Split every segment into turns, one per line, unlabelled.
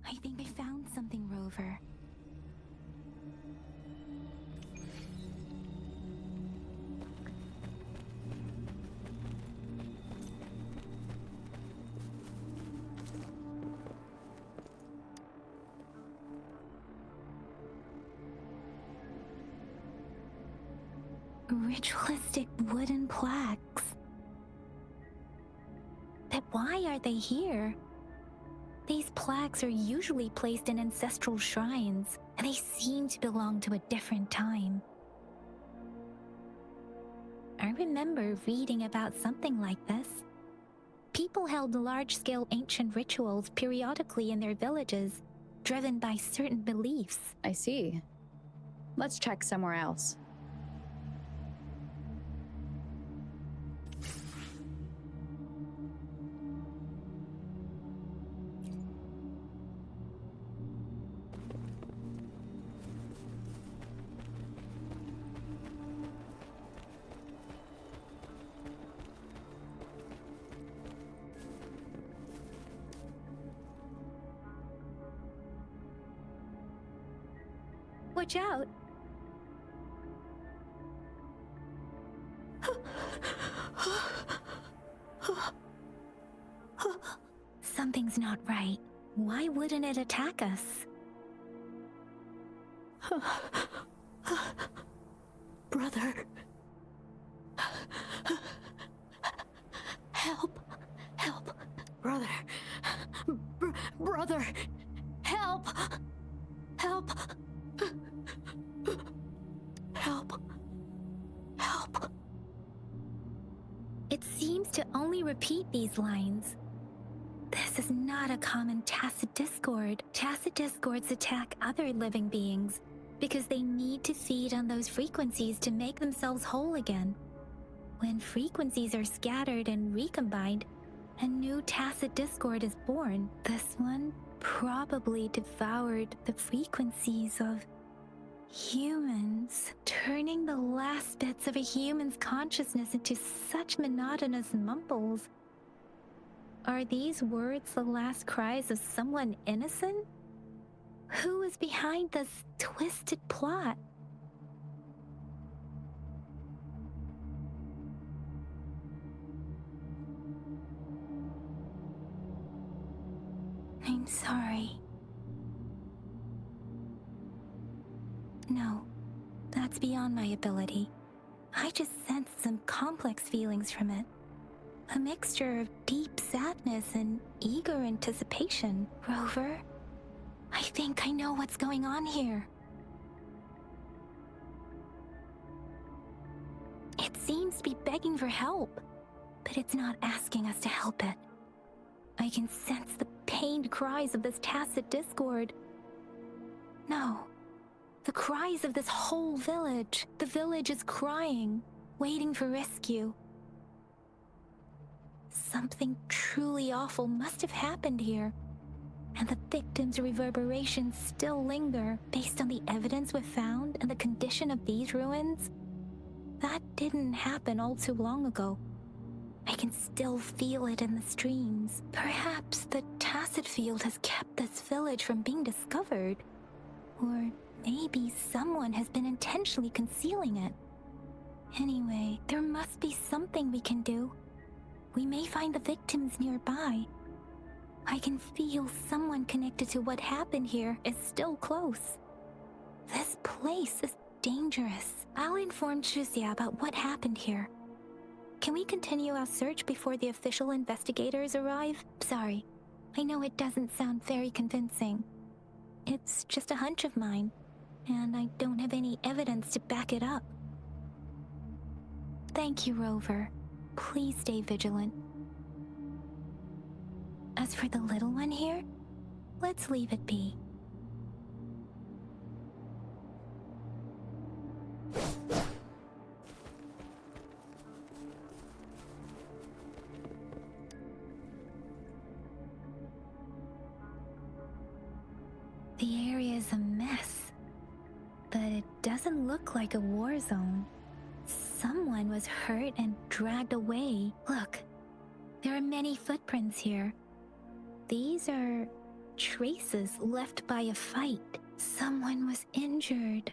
I think I found something, Rover. Ritualistic wooden plaques. But why are they here? These plaques are usually placed in ancestral shrines, and they seem to belong to a different time. I remember reading about something like this. People held large-scale ancient rituals periodically in their villages, driven by certain beliefs.
I see. Let's check somewhere else.
Watch out! Something's not right. Why wouldn't it attack us?
Brother. Help. Help. Brother. Brother. Help. Help. Help. Help.
It seems to only repeat these lines. This is not a common tacit discord. Tacit discords attack other living beings because they need to feed on those frequencies to make themselves whole again. When frequencies are scattered and recombined, a new tacit discord is born. This one probably devoured the frequencies of humans, turning the last bits of a human's consciousness into such monotonous mumbles. Are these words the last cries of someone innocent? Who is behind this twisted plot? I'm sorry. No, that's beyond my ability. I just sensed some complex feelings from it. A mixture of deep sadness and eager anticipation. Rover, I think I know what's going on here. It seems to be begging for help, but it's not asking us to help it. I can sense the pained cries of this tacit discord. No, the cries of this whole village. The village is crying, waiting for rescue. Something truly awful must have happened here, and the victims' reverberations still linger. Based on the evidence we've found and the condition of these ruins, that didn't happen all too long ago. I can still feel it in the streams. Perhaps the tacit field has kept this village from being discovered, or maybe someone has been intentionally concealing it. Anyway, there must be something we can do. We may find the victims nearby. I can feel someone connected to what happened here is still close. This place is dangerous. I'll inform Shuzia about what happened here. Can we continue our search before the official investigators arrive? Sorry, I know it doesn't sound very convincing. It's just a hunch of mine, and I don't have any evidence to back it up. Thank you, Rover. Please stay vigilant. As for the little one here, let's leave it be. The area is a mess, but it doesn't look like a war zone. Someone was hurt and dragged away. Look, there are many footprints here. These are traces left by a fight. Someone was injured.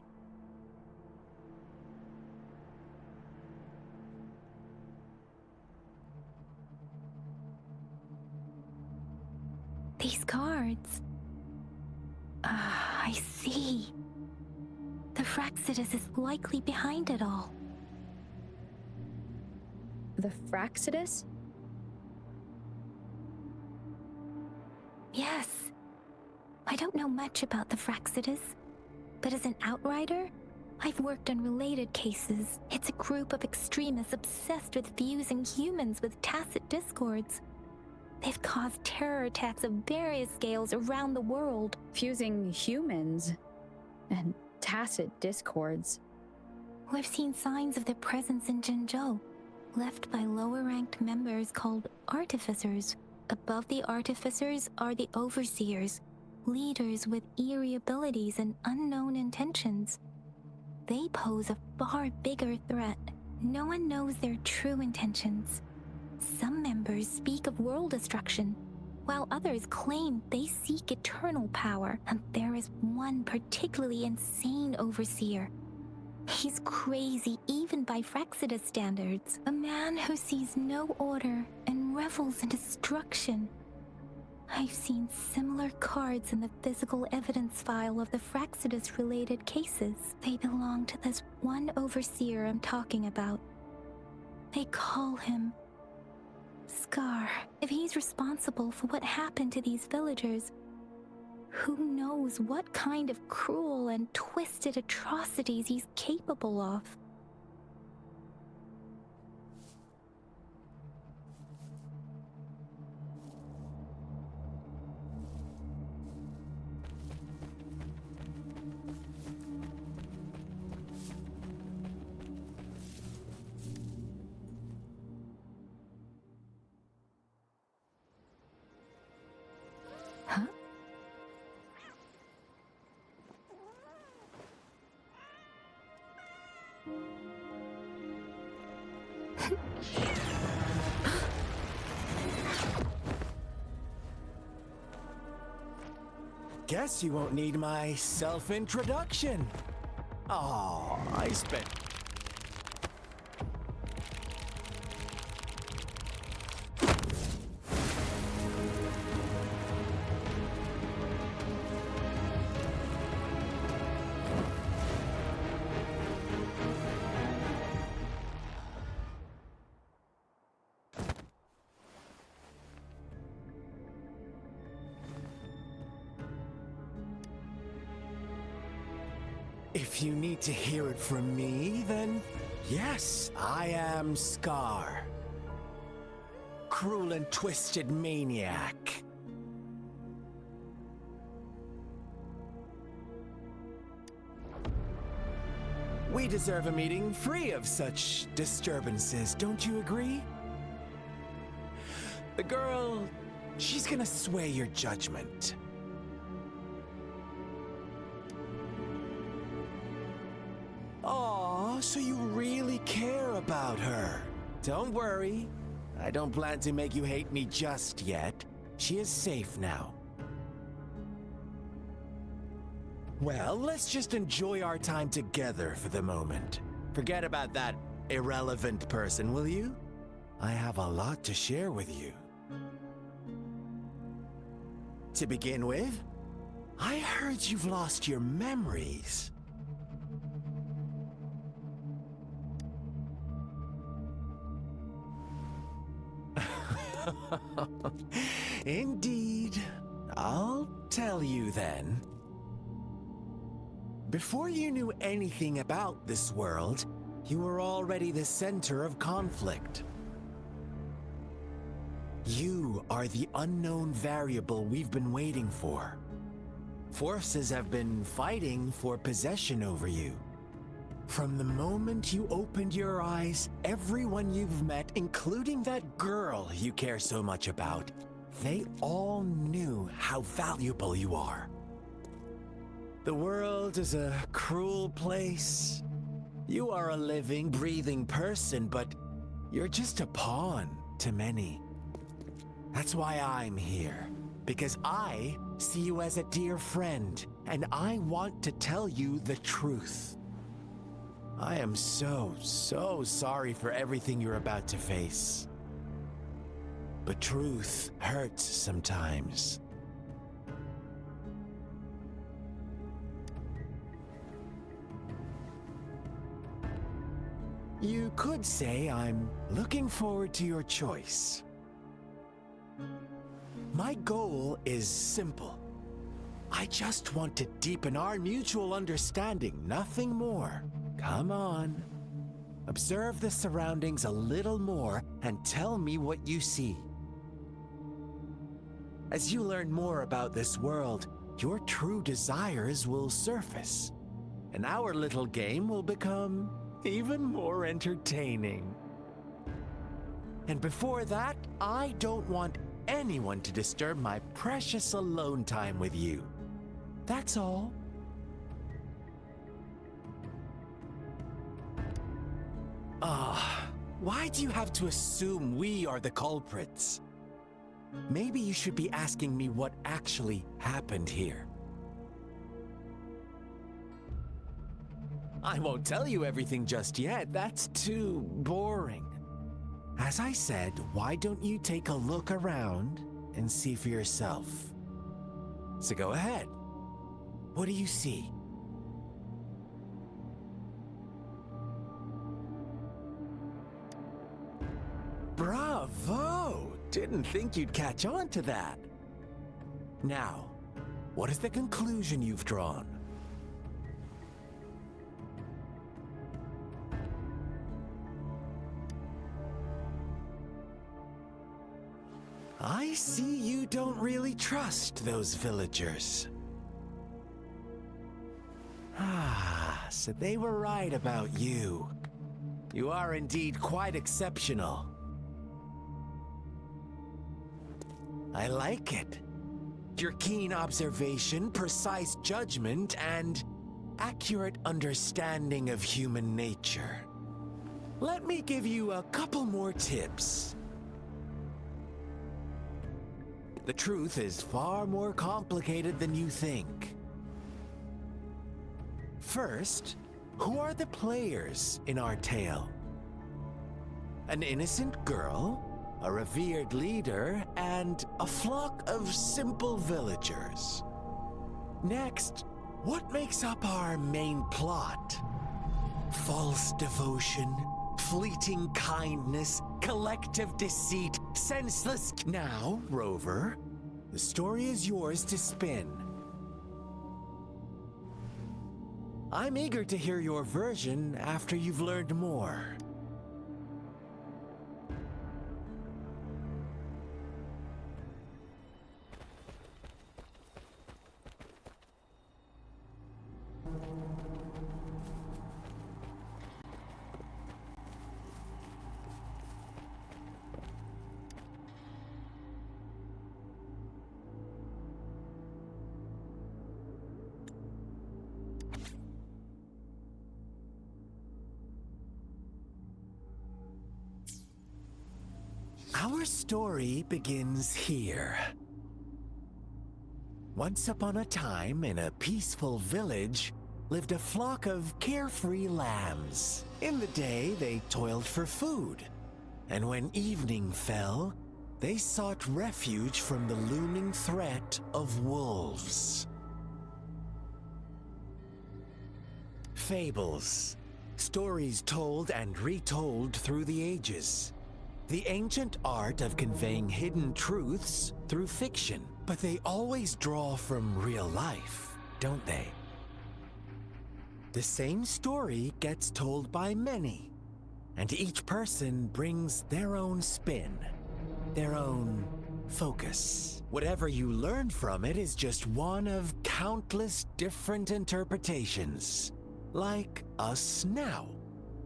These cards. I see. The Fraxidus is likely behind it all.
The Fraxidus?
Yes. I don't know much about the Fraxidus, but as an outrider, I've worked on related cases. It's a group of extremists obsessed with fusing humans with tacit discords. They've caused terror attacks of various scales around the world.
Fusing humans and tacit discords.
We've seen signs of their presence in Jinzhou, left by lower-ranked members called artificers. Above the artificers are the overseers, leaders with eerie abilities and unknown intentions. They pose a far bigger threat. No one knows their true intentions. Some members speak of world destruction, while others claim they seek eternal power, and there is one particularly insane overseer. He's crazy even by Fraxidus standards, a man who sees no order and revels in destruction. I've seen similar cards in the physical evidence file of the Fraxidus-related cases. They belong to this one overseer I'm talking about. They call him Scar. If he's responsible for what happened to these villagers, who knows what kind of cruel and twisted atrocities he's capable of. Huh?
Guess you won't need my self-introduction. Oh, I spent... If you need to hear it from me, then yes, I am Scar. Cruel and twisted maniac. We deserve a meeting free of such disturbances, don't you agree? The girl, she's gonna sway your judgment. Aw, so you really care about her. Don't worry. I don't plan to make you hate me just yet. She is safe now. Well, let's just enjoy our time together for the moment. Forget about that irrelevant person, will you? I have a lot to share with you. To begin with, I heard you've lost your memories. Indeed. I'll tell you then. Before you knew anything about this world, you were already the center of conflict. You are the unknown variable we've been waiting for. Forces have been fighting for possession over you. From the moment you opened your eyes, everyone you've met, including that girl you care so much about, they all knew how valuable you are. The world is a cruel place. You are a living, breathing person, but you're just a pawn to many. That's why I'm here, because I see you as a dear friend, and I want to tell you the truth. I am so sorry for everything you're about to face. But truth hurts sometimes. You could say I'm looking forward to your choice. My goal is simple. I just want to deepen our mutual understanding, nothing more. Come on. Observe the surroundings a little more and tell me what you see. As you learn more about this world, your true desires will surface, and our little game will become even more entertaining. And before that, I don't want anyone to disturb my precious alone time with you. That's all. Why do you have to assume we are the culprits? Maybe you should be asking me what actually happened here. I won't tell you everything just yet. That's too boring. As I said, why don't you take a look around and see for yourself? So go ahead. What do you see? Bravo! Didn't think you'd catch on to that. Now, what is the conclusion you've drawn? I see you don't really trust those villagers. So they were right about you. You are indeed quite exceptional. I like it. Your keen observation, precise judgment, and accurate understanding of human nature. Let me give you a couple more tips. The truth is far more complicated than you think. First, who are the players in our tale? An innocent girl, a revered leader, and a flock of simple villagers. Next, what makes up our main plot? False devotion, fleeting kindness, collective deceit, senseless... Now, Rover, the story is yours to spin. I'm eager to hear your version after you've learned more. Our story begins here. Once upon a time, in a peaceful village, lived a flock of carefree lambs. In the day, they toiled for food, and when evening fell, they sought refuge from the looming threat of wolves. Fables, stories told and retold through the ages. The ancient art of conveying hidden truths through fiction, but they always draw from real life, don't they? The same story gets told by many, and each person brings their own spin, their own focus. Whatever you learn from it is just one of countless different interpretations, like us now,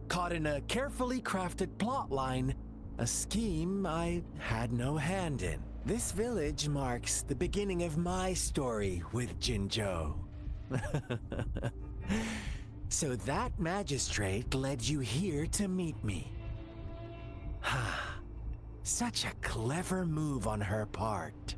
caught in a carefully crafted plotline, a scheme I had no hand in. This village marks the beginning of my story with Jinzhou. So that magistrate led you here to meet me. Such a clever move on her part.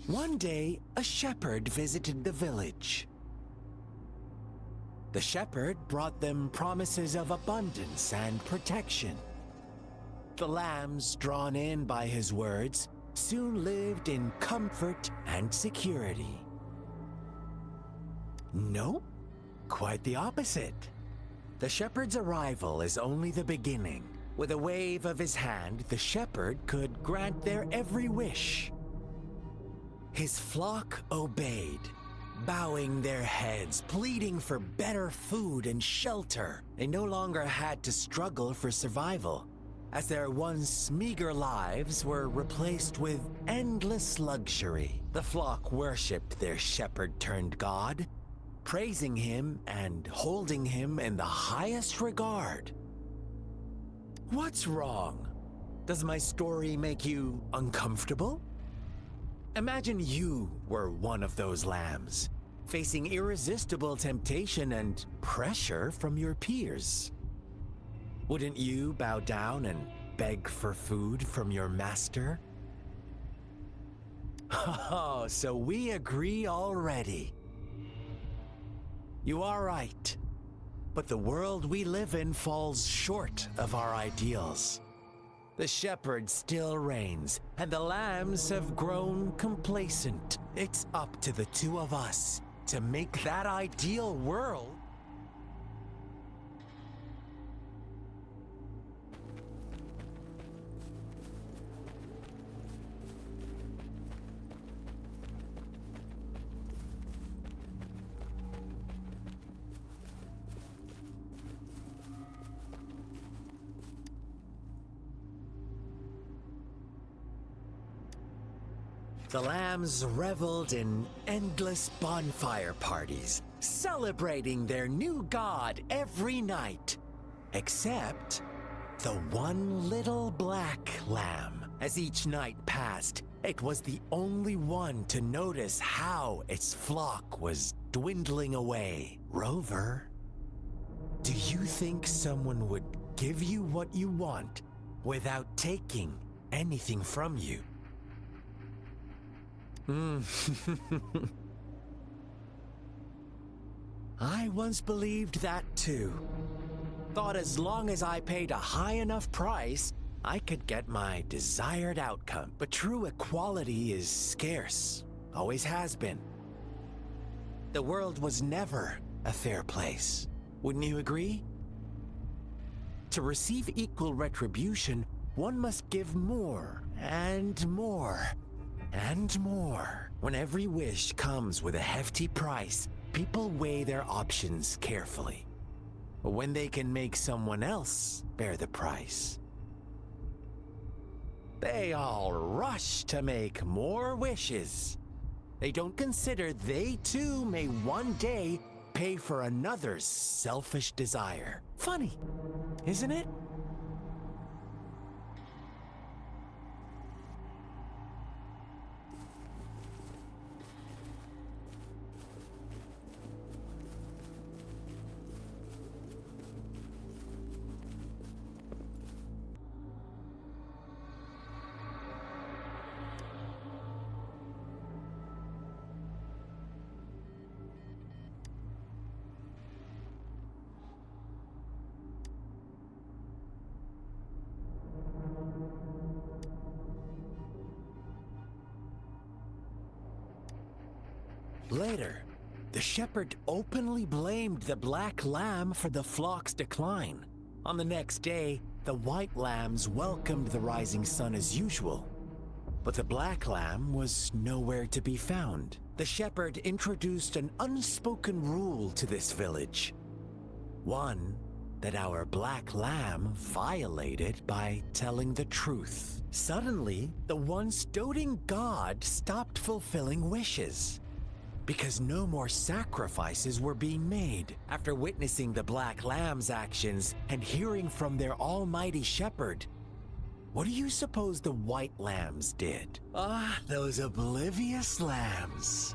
One day, a shepherd visited the village. The shepherd brought them promises of abundance and protection. The lambs, drawn in by his words, soon lived in comfort and security. Nope, quite the opposite. The shepherd's arrival is only the beginning. With a wave of his hand, the shepherd could grant their every wish. His flock obeyed, bowing their heads, pleading for better food and shelter. They no longer had to struggle for survival, as their once meager lives were replaced with endless luxury. The flock worshipped their shepherd-turned-god, praising him and holding him in the highest regard. What's wrong? Does my story make you uncomfortable? Imagine you were one of those lambs, facing irresistible temptation and pressure from your peers. Wouldn't you bow down and beg for food from your master? Oh, so we agree already. You are right, but the world we live in falls short of our ideals. The shepherd still reigns, and the lambs have grown complacent. It's up to the two of us to make that ideal world. The lambs reveled in endless bonfire parties, celebrating their new god every night. Except the one little black lamb. As each night passed, it was the only one to notice how its flock was dwindling away. Rover, do you think someone would give you what you want without taking anything from you? I once believed that too. Thought as long as I paid a high enough price, I could get my desired outcome. But true equality is scarce, always has been. The world was never a fair place. Wouldn't you agree? To receive equal retribution, one must give more and more. And more. When every wish comes with a hefty price, people weigh their options carefully. But when they can make someone else bear the price, they all rush to make more wishes. They don't consider they too may one day pay for another's selfish desire. Funny, isn't it? Later, the shepherd openly blamed the black lamb for the flock's decline. On the next day, the white lambs welcomed the rising sun as usual, but the black lamb was nowhere to be found. The shepherd introduced an unspoken rule to this village. One that our black lamb violated by telling the truth. Suddenly, the once doting god stopped fulfilling wishes, because no more sacrifices were being made. After witnessing the black lamb's actions and hearing from their almighty shepherd, what do you suppose the white lambs did? Ah, those oblivious lambs.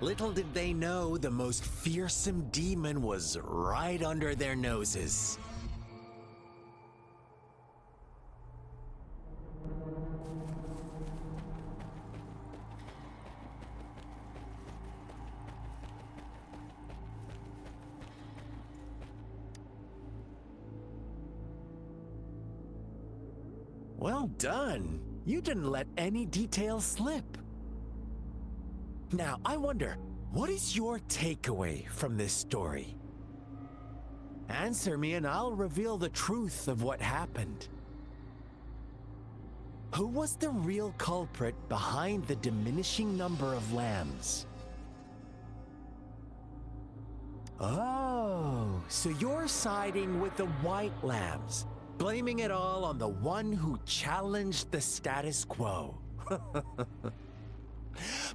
Little did they know the most fearsome demon was right under their noses. Well done. You didn't let any details slip. Now, I wonder, what is your takeaway from this story? Answer me and I'll reveal the truth of what happened. Who was the real culprit behind the diminishing number of lambs? Oh, so you're siding with the white lambs, blaming it all on the one who challenged the status quo.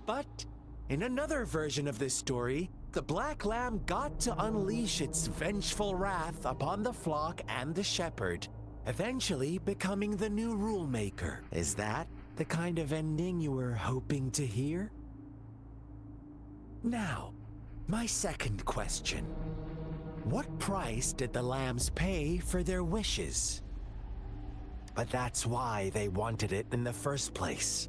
But in another version of this story, the black lamb got to unleash its vengeful wrath upon the flock and the shepherd, eventually becoming the new rule maker. Is that the kind of ending you were hoping to hear? Now, my second question. What price did the lambs pay for their wishes? But that's why they wanted it in the first place.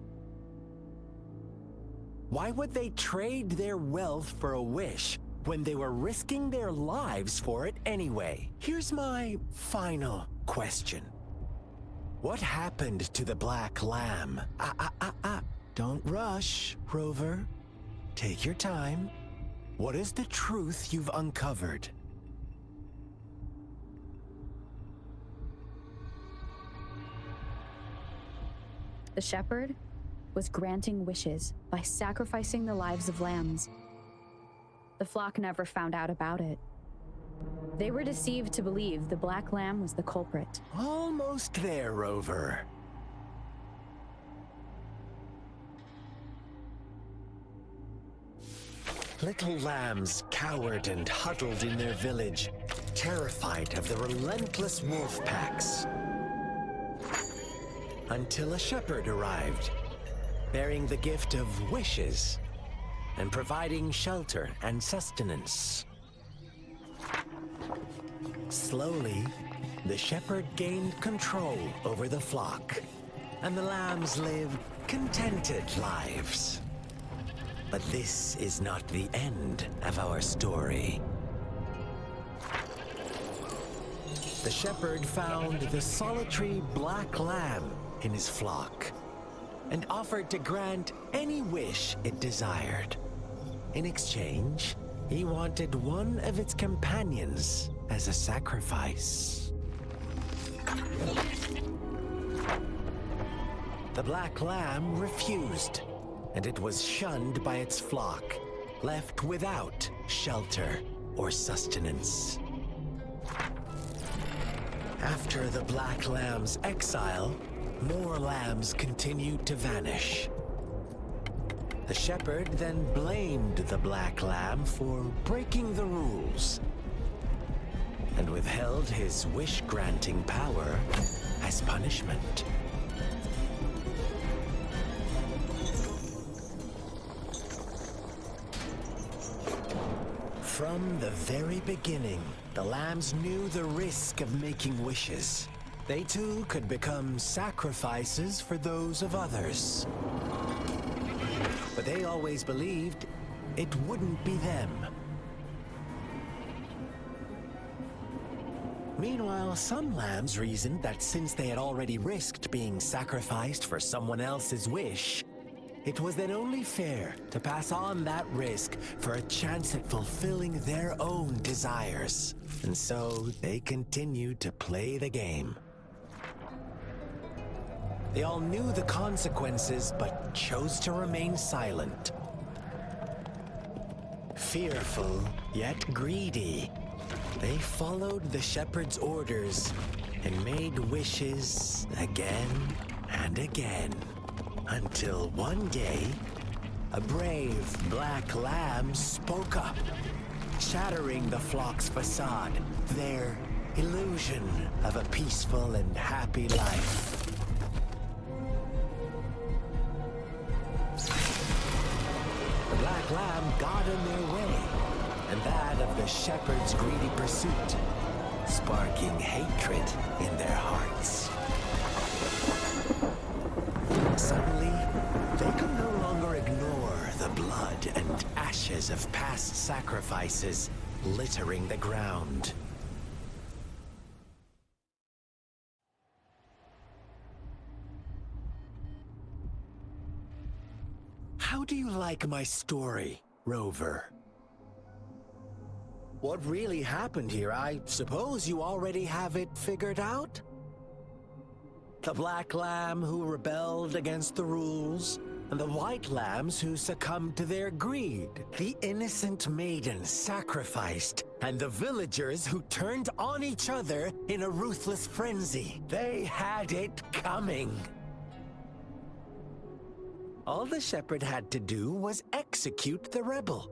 Why would they trade their wealth for a wish when they were risking their lives for it anyway? Here's my final question. What happened to the black lamb? Don't rush, Rover. Take your time. What is the truth you've uncovered?
The shepherd was granting wishes by sacrificing the lives of lambs. The flock never found out about it. They were deceived to believe the black lamb was the culprit.
Almost there, Rover. Little lambs cowered and huddled in their village, terrified of the relentless wolf packs. Until a shepherd arrived, bearing the gift of wishes and providing shelter and sustenance. Slowly, the shepherd gained control over the flock, and the lambs lived contented lives. But this is not the end of our story. The shepherd found the solitary black lamb in his flock and offered to grant any wish it desired. In exchange, he wanted one of its companions as a sacrifice. The black lamb refused, and it was shunned by its flock, left without shelter or sustenance. After the black lamb's exile, more lambs continued to vanish. The shepherd then blamed the black lamb for breaking the rules and withheld his wish-granting power as punishment. From the very beginning, the lambs knew the risk of making wishes. They too could become sacrifices for those of others. But they always believed it wouldn't be them. Meanwhile, some lambs reasoned that since they had already risked being sacrificed for someone else's wish, it was then only fair to pass on that risk for a chance at fulfilling their own desires. And so they continued to play the game. They all knew the consequences, but chose to remain silent. Fearful, yet greedy, they followed the shepherd's orders and made wishes again and again. Until one day, a brave black lamb spoke up, shattering the flock's facade, their illusion of a peaceful and happy life. The black lamb got in their way, and that of the shepherd's greedy pursuit, sparking hatred in their hearts. Suddenly, they could no longer ignore the blood and ashes of past sacrifices littering the ground. How do you like my story, Rover? What really happened here? I suppose you already have it figured out? The black lamb who rebelled against the rules, and the white lambs who succumbed to their greed. The innocent maiden sacrificed, and the villagers who turned on each other in a ruthless frenzy. They had it coming. All the shepherd had to do was execute the rebel.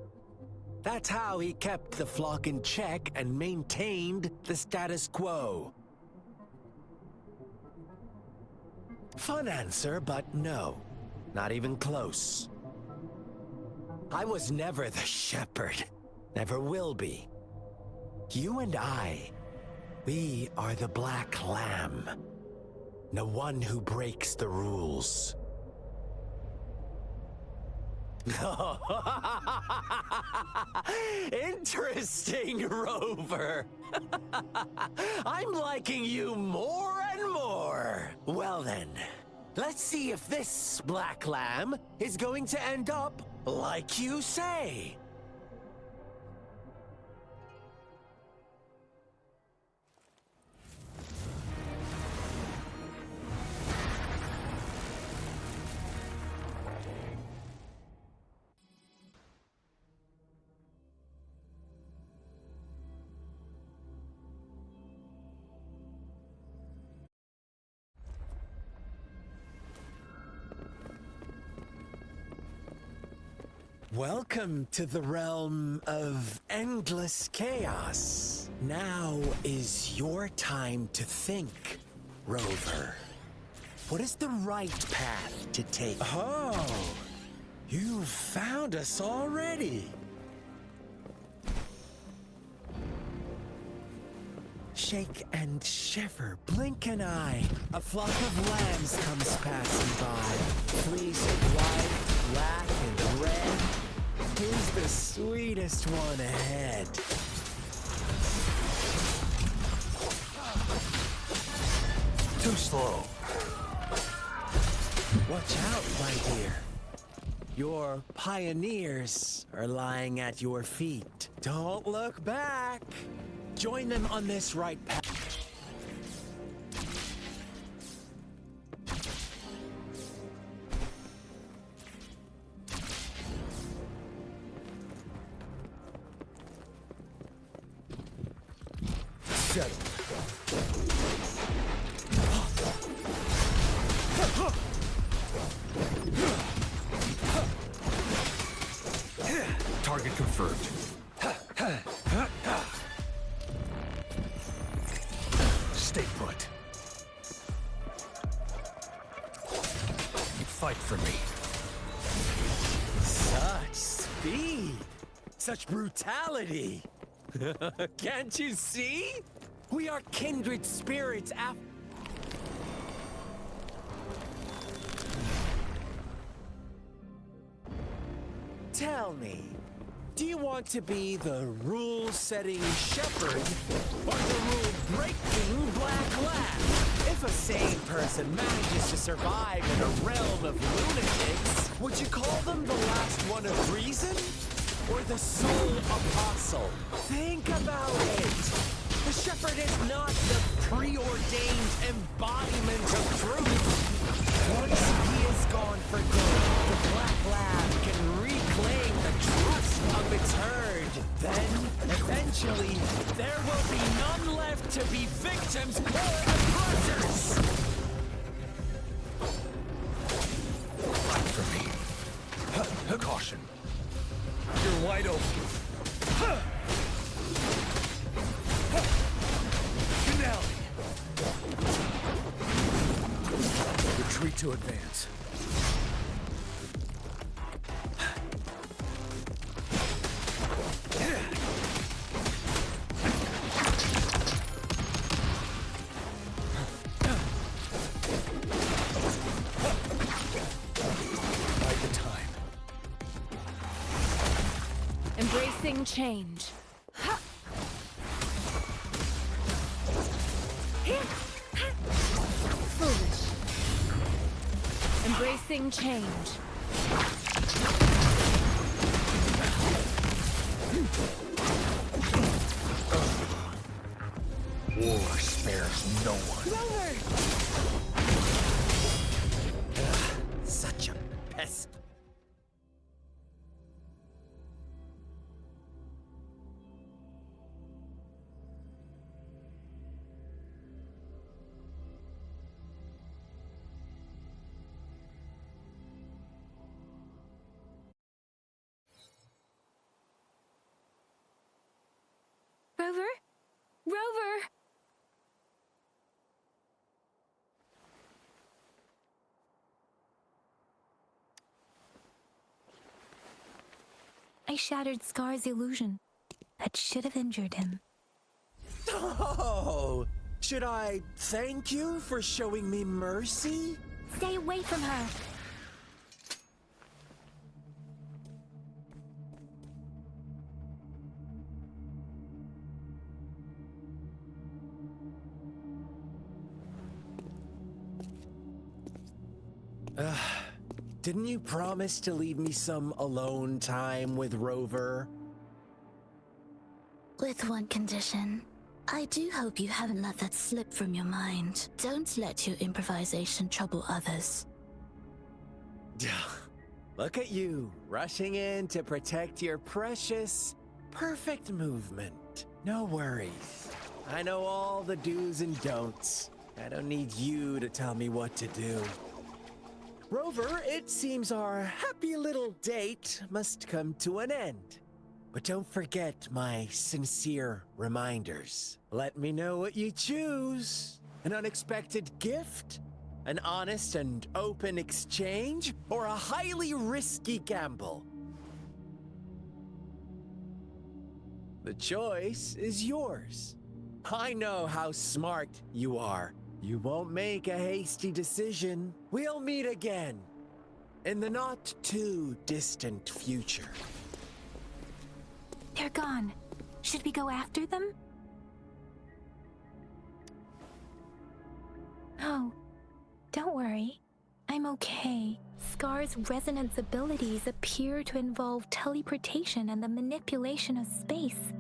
That's how he kept the flock in check and maintained the status quo. Fun answer, but no. Not even close. I was never the shepherd. Never will be. You and I, we are the black lamb. The one who breaks the rules. Interesting, Rover. I'm liking you more and more. Well then, let's see if this black lamb is going to end up like you say. Welcome to the realm of endless chaos. Now is your time to think, Rover. What is the right path to take? Oh, you've found us already. Shake and shiver, blink an eye. A flock of lambs comes passing by. Fleece white, black, and red. Who's the sweetest one ahead?
Too slow.
Watch out, my dear. Your pioneers are lying at your feet. Don't look back. Join them on this right path.
Target confirmed. Stay put. Fight for me.
Such speed! Such brutality! Can't you see? We are kindred spirits after... Tell me, do you want to be the rule-setting shepherd or the rule-breaking black lamb? If a sane person manages to survive in a realm of lunatics, would you call them the last one of reason? Or the sole apostle? Think about it. The shepherd is not the preordained embodiment of truth. Once he is gone for good, the black lamb can reclaim the trust of its herd. Then, eventually, there will be none left to be victims or oppressors.
Fight for me. Caution. You're wide open. Finale. Retreat to advance. Bide the time.
Embracing change. Foolish. Embracing change.
War spares no one.
Such a pest.
Rover? Rover! I shattered Scar's illusion. That should have injured him.
Oh, should I thank you for showing me mercy?
Stay away from her!
Didn't you promise to leave me some alone time with Rover?
With one condition. I do hope you haven't let that slip from your mind. Don't let your improvisation trouble others.
Look at you, rushing in to protect your precious, perfect movement. No worries. I know all the do's and don'ts. I don't need you to tell me what to do. Rover, it seems our happy little date must come to an end. But don't forget my sincere reminders. Let me know what you choose. An unexpected gift? An honest and open exchange? Or a highly risky gamble? The choice is yours. I know how smart you are. You won't make a hasty decision. We'll meet again in the not too distant future.
They're gone. Should we go after them? Oh, don't worry. I'm okay. Scar's resonance abilities appear to involve teleportation and the manipulation of space.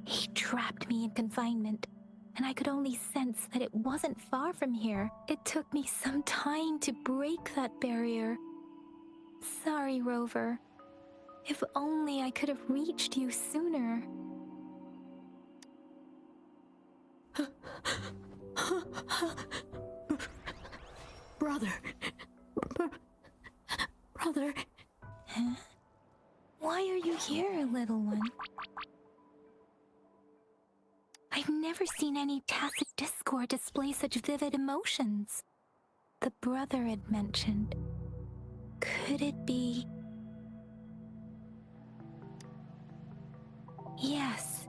He trapped me in confinement, and I could only sense that it wasn't far from here. It took me some time to break that barrier. Sorry, Rover. If only I could have reached you sooner.
Brother. Brother.
Huh? Why are you here, little one? I've never seen any tacit discord display such vivid emotions. The brother had mentioned. Could it be... Yes,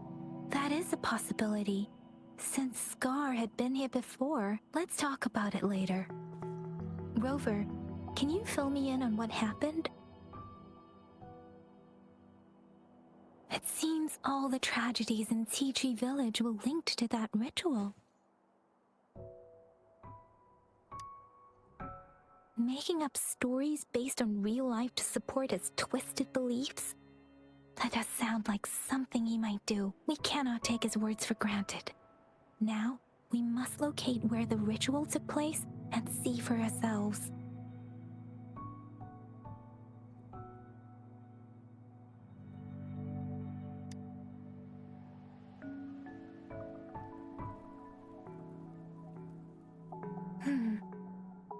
that is a possibility. Since Scar had been here before, let's talk about it later. Rover, can you fill me in on what happened? It seems all the tragedies in Tea Tree Village were linked to that ritual. Making up stories based on real life to support his twisted beliefs? That does sound like something he might do. We cannot take his words for granted. Now, we must locate where the ritual took place and see for ourselves.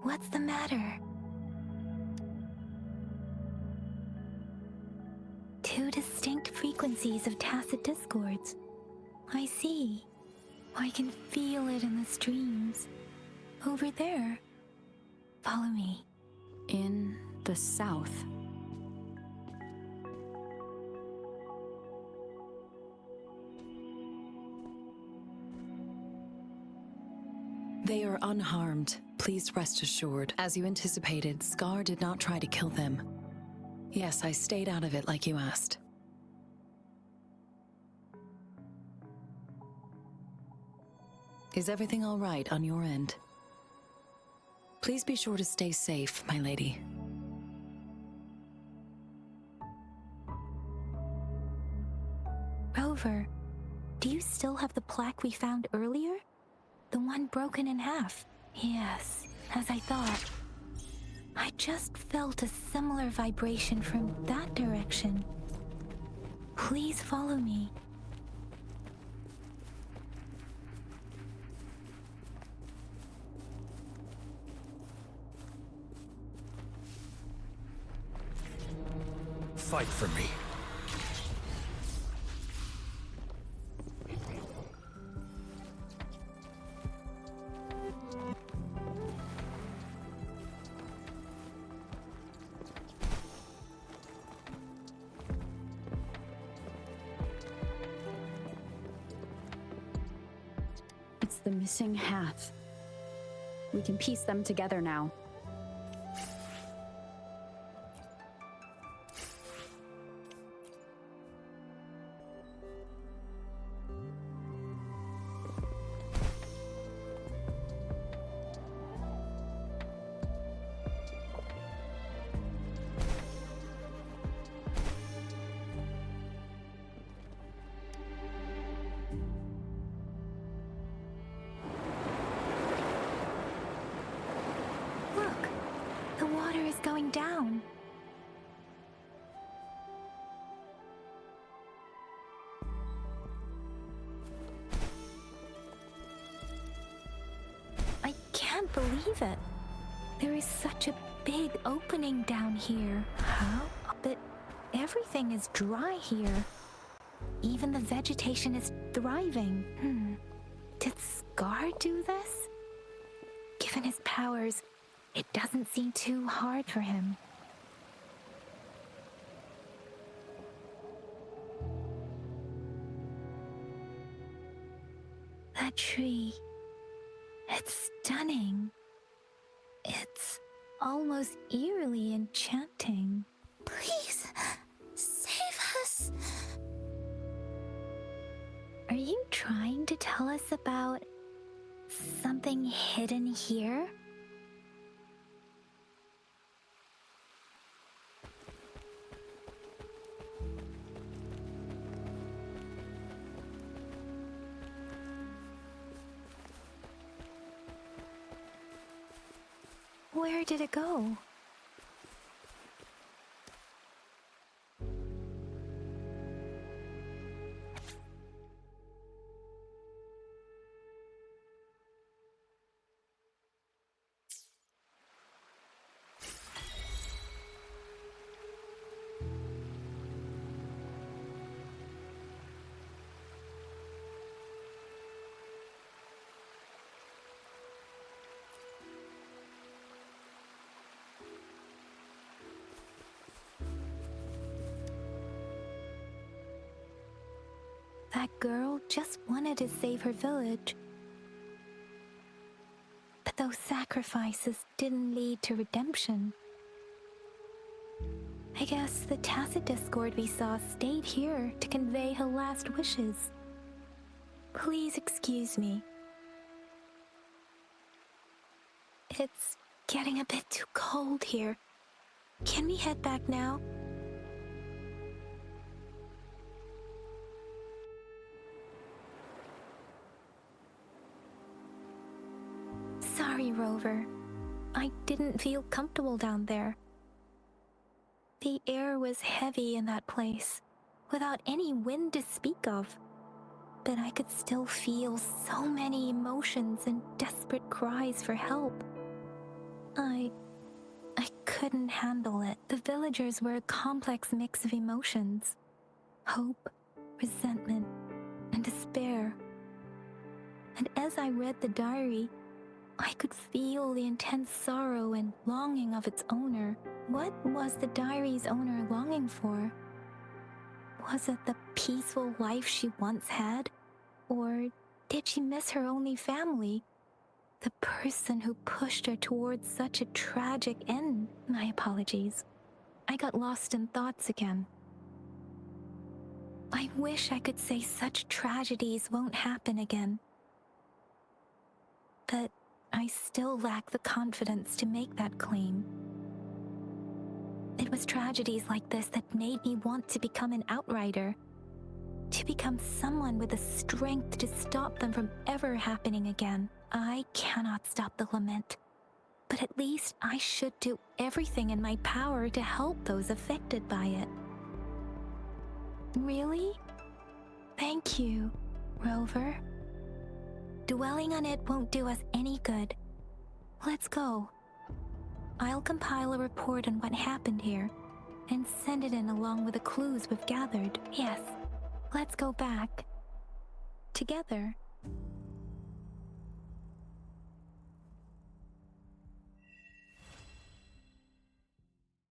What's the matter? Two distinct frequencies of tacit discords. I see. I can feel it in the streams. Over there. Follow me.
In the south.
They are unharmed. Please rest assured. As you anticipated, Scar did not try to kill them. Yes, I stayed out of it like you asked. Is everything all right on your end? Please be sure to stay safe, my lady.
Rover, do you still have the plaque we found earlier? The one broken in half? Yes, as I thought. I just felt a similar vibration from that direction. Please follow me.
Fight for me.
It's the missing half. We can piece them together now.
Look, the water is going down. I can't believe it. There is such a big opening down here. How? But everything is dry here. Even the vegetation is thriving. Did Scar do this? Given his powers, it doesn't seem too hard for him. That tree. It's stunning. It's almost eerily enchanting.
Please, save us.
Are you trying to tell us about something hidden here? Where did it go? That girl just wanted to save her village. But those sacrifices didn't lead to redemption. I guess the tacit discord we saw stayed here to convey her last wishes. Please excuse me. It's getting a bit too cold here. Can we head back now? Sorry, Rover. I didn't feel comfortable down there. The air was heavy in that place, without any wind to speak of. But I could still feel so many emotions and desperate cries for help. I couldn't handle it. The villagers were a complex mix of emotions. Hope, resentment, and despair. And as I read the diary, I could feel the intense sorrow and longing of its owner. What was the diary's owner longing for? Was it the peaceful life she once had? Or did she miss her only family? The person who pushed her towards such a tragic end? My apologies. I got lost in thoughts again. I wish I could say such tragedies won't happen again. But I still lack the confidence to make that claim. It was tragedies like this that made me want to become an outrider. to become someone with the strength to stop them from ever happening again. I cannot stop the lament, but at least I should do everything in my power to help those affected by it. Really? Thank you, Rover. Dwelling on it won't do us any good. Let's go. I'll compile a report on what happened here and send it in along with the clues we've gathered. Yes, let's go back. Together.